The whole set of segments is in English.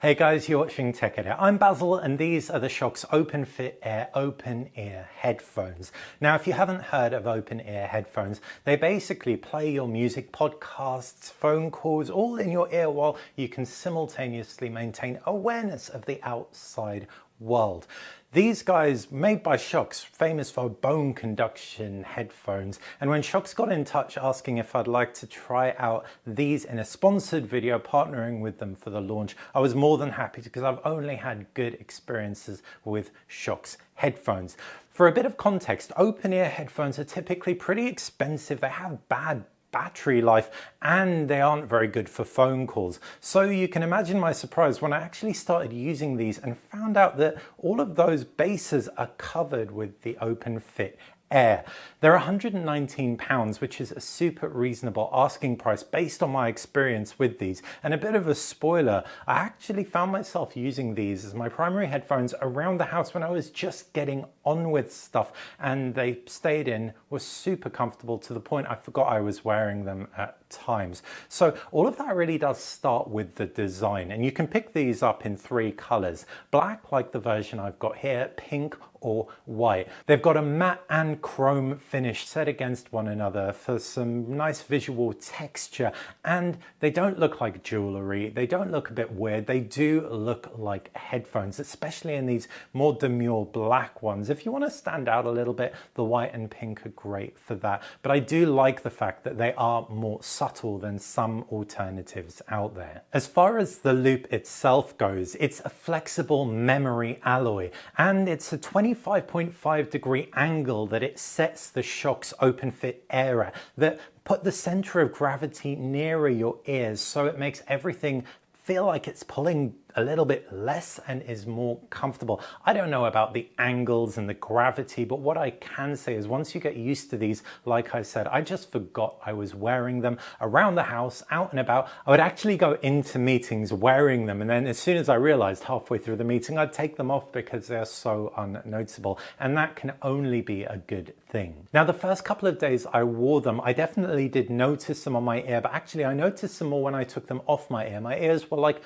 Hey guys, you're watching TechEdit. I'm Basil and these are the Shokz OpenFit Air open-ear headphones. Now, if you haven't heard of open-ear headphones, they basically play your music, podcasts, phone calls, all in your ear while you can simultaneously maintain awareness of the outside world. These guys, made by Shokz, famous for bone conduction headphones. And when Shokz got in touch asking if I'd like to try out these in a sponsored video partnering with them for the launch, I was more than happy because I've only had good experiences with Shokz headphones. For a bit of context, open-ear headphones are typically pretty expensive. They have bad battery life and they aren't very good for phone calls. So you can imagine my surprise when I actually started using these and found out that all of those bases are covered with the OpenFit Air. They're £119, which is a super reasonable asking price based on my experience with these. And a bit of a spoiler, I actually found myself using these as my primary headphones around the house when I was just getting on with stuff, and they stayed in, were super comfortable to the point I forgot I was wearing them at times. So all of that really does start with the design, and you can pick these up in 3 colors: black like the version I've got here, pink, or white. They've got a matte and chrome finish set against one another for some nice visual texture, and they don't look like jewelry, they don't look a bit weird, they do look like headphones, especially in these more demure black ones. If you want to stand out a little bit, the white and pink are great for that, but I do like the fact that they are more subtle than some alternatives out there. As far as the loop itself goes, it's a flexible memory alloy, and it's a 25.5 degree angle that it sets the Shokz OpenFit Air at, that put the center of gravity nearer your ears, so it makes everything feel like it's pulling a little bit less and is more comfortable. I don't know about the angles and the gravity, but what I can say is once you get used to these, like I said, I just forgot I was wearing them around the house, out and about. I would actually go into meetings wearing them, and then as soon as I realized halfway through the meeting, I'd take them off because they're so unnoticeable, and that can only be a good thing. Now, the first couple of days I wore them, I definitely did notice them on my ear, but actually I noticed them more when I took them off my ear. My ears were like,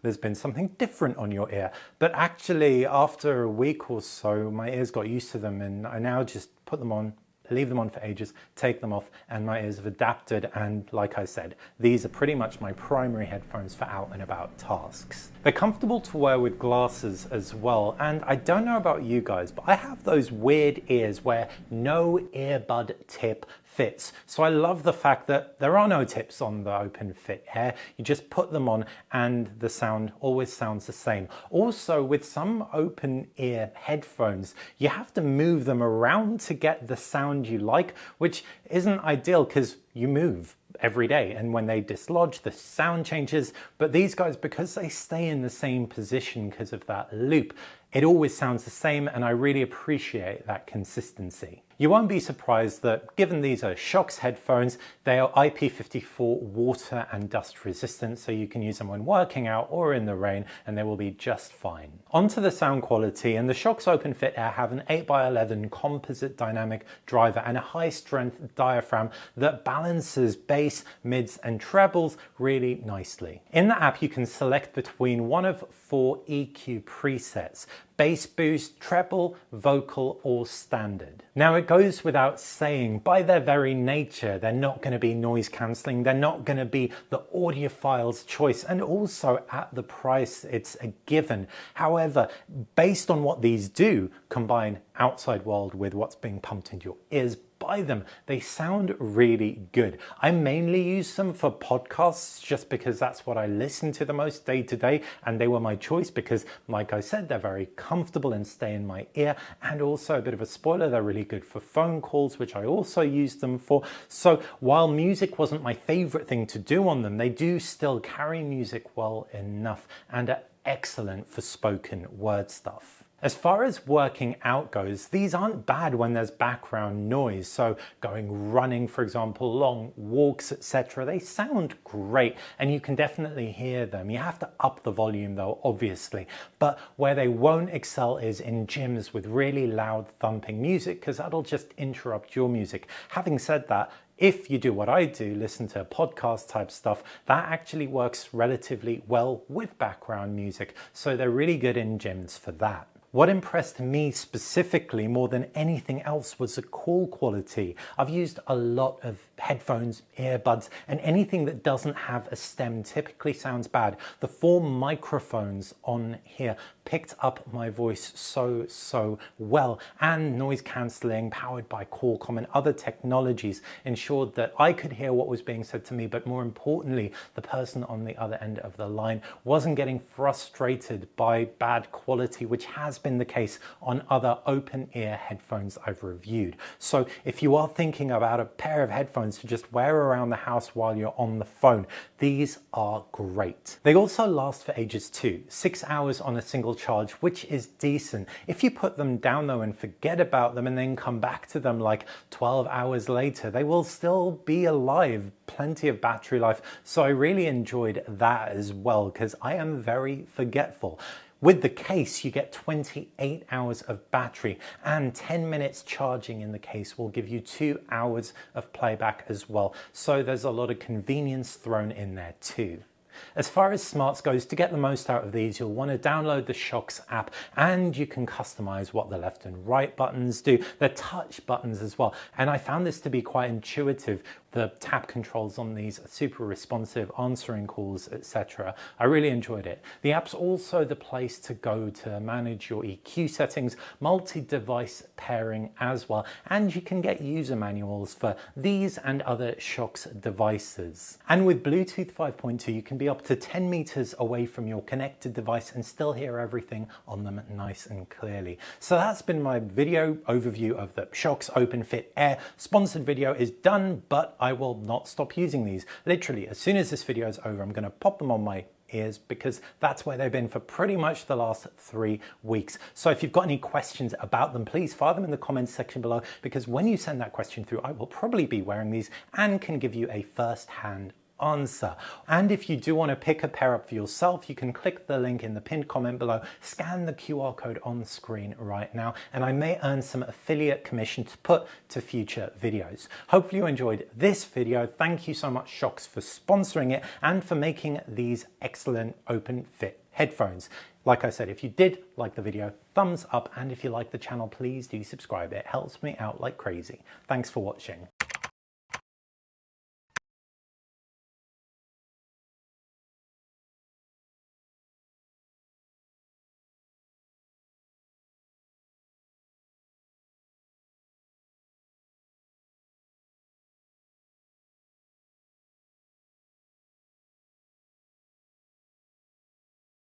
there's been something different on your ear. But actually, after a week or so, my ears got used to them, and I now just put them on, leave them on for ages, take them off, and my ears have adapted. And like I said, these are pretty much my primary headphones for out and about tasks. They're comfortable to wear with glasses as well, and I don't know about you guys, but I have those weird ears where no earbud tip fits. So I love the fact that there are no tips on the OpenFit Air. You just put them on and the sound always sounds the same. Also, with some open ear headphones, you have to move them around to get the sound you like, which isn't ideal because you move every day, and when they dislodge, the sound changes. But these guys, because they stay in the same position because of that loop, it always sounds the same, and I really appreciate that consistency. You won't be surprised that given these are Shokz headphones, they are IP54 water and dust resistant, so you can use them when working out or in the rain and they will be just fine. Onto the sound quality, and the Shokz OpenFit Air have an 8x11 composite dynamic driver and a high strength diaphragm that balances bass, mids and trebles really nicely. In the app you can select between one of 4 EQ presets: bass boost, treble, vocal, or standard. Now, it goes without saying, by their very nature, they're not going to be noise cancelling, they're not going to be the audiophile's choice, and also at the price, it's a given. However, based on what these do, combine outside world with what's being pumped into your ears by them, they sound really good. I mainly use them for podcasts just because that's what I listen to the most day to day, and they were my choice because, like I said, they're very comfortable and stay in my ear, and also, a bit of a spoiler, they're really good for phone calls, which I also use them for. So while music wasn't my favorite thing to do on them, they do still carry music well enough and are excellent for spoken word stuff. As far as working out goes, these aren't bad when there's background noise. So going running, for example, long walks, etc. They sound great and you can definitely hear them. You have to up the volume though, obviously. But where they won't excel is in gyms with really loud thumping music, because that'll just interrupt your music. Having said that, if you do what I do, listen to podcast type stuff, that actually works relatively well with background music. So they're really good in gyms for that. What impressed me specifically more than anything else was the call quality. I've used a lot of headphones, earbuds, and anything that doesn't have a stem typically sounds bad. The 4 microphones on here picked up my voice so well, and noise cancelling powered by Qualcomm and other technologies ensured that I could hear what was being said to me, but more importantly, the person on the other end of the line wasn't getting frustrated by bad quality, which has been the case on other open ear headphones I've reviewed. So if you are thinking about a pair of headphones to just wear around the house while you're on the phone, these are great. They also last for ages too, 6 hours on a single charge, which is decent. If you put them down though and forget about them and then come back to them like 12 hours later, they will still be alive, plenty of battery life. So I really enjoyed that as well, because I am very forgetful. With the case, you get 28 hours of battery, and 10 minutes charging in the case will give you 2 hours of playback as well. So there's a lot of convenience thrown in there too. As far as smarts goes, to get the most out of these, you'll want to download the Shokz app, and you can customize what the left and right buttons do, the touch buttons as well. And I found this to be quite intuitive. The tap controls on these are super responsive, answering calls, etc. I really enjoyed it. The app's also the place to go to manage your EQ settings, multi-device pairing as well, and you can get user manuals for these and other Shokz devices. And with Bluetooth 5.2, you can be up to 10 meters away from your connected device and still hear everything on them nice and clearly. So that's been my video overview of the Shokz OpenFit Air. Sponsored video is done, but I will not stop using these. Literally, as soon as this video is over, I'm going to pop them on my ears because that's where they've been for pretty much the last 3 weeks. So if you've got any questions about them, please fire them in the comments section below, because when you send that question through, I will probably be wearing these and can give you a first-hand answer. And if you do want to pick a pair up for yourself, you can click the link in the pinned comment below, scan the QR code on the screen right now, and I may earn some affiliate commission to put to future videos. Hopefully you enjoyed this video. Thank you so much, Shokz, for sponsoring it and for making these excellent OpenFit headphones. Like I said, if you did like the video, thumbs up, and if you like the channel, please do subscribe. It helps me out like crazy. Thanks for watching.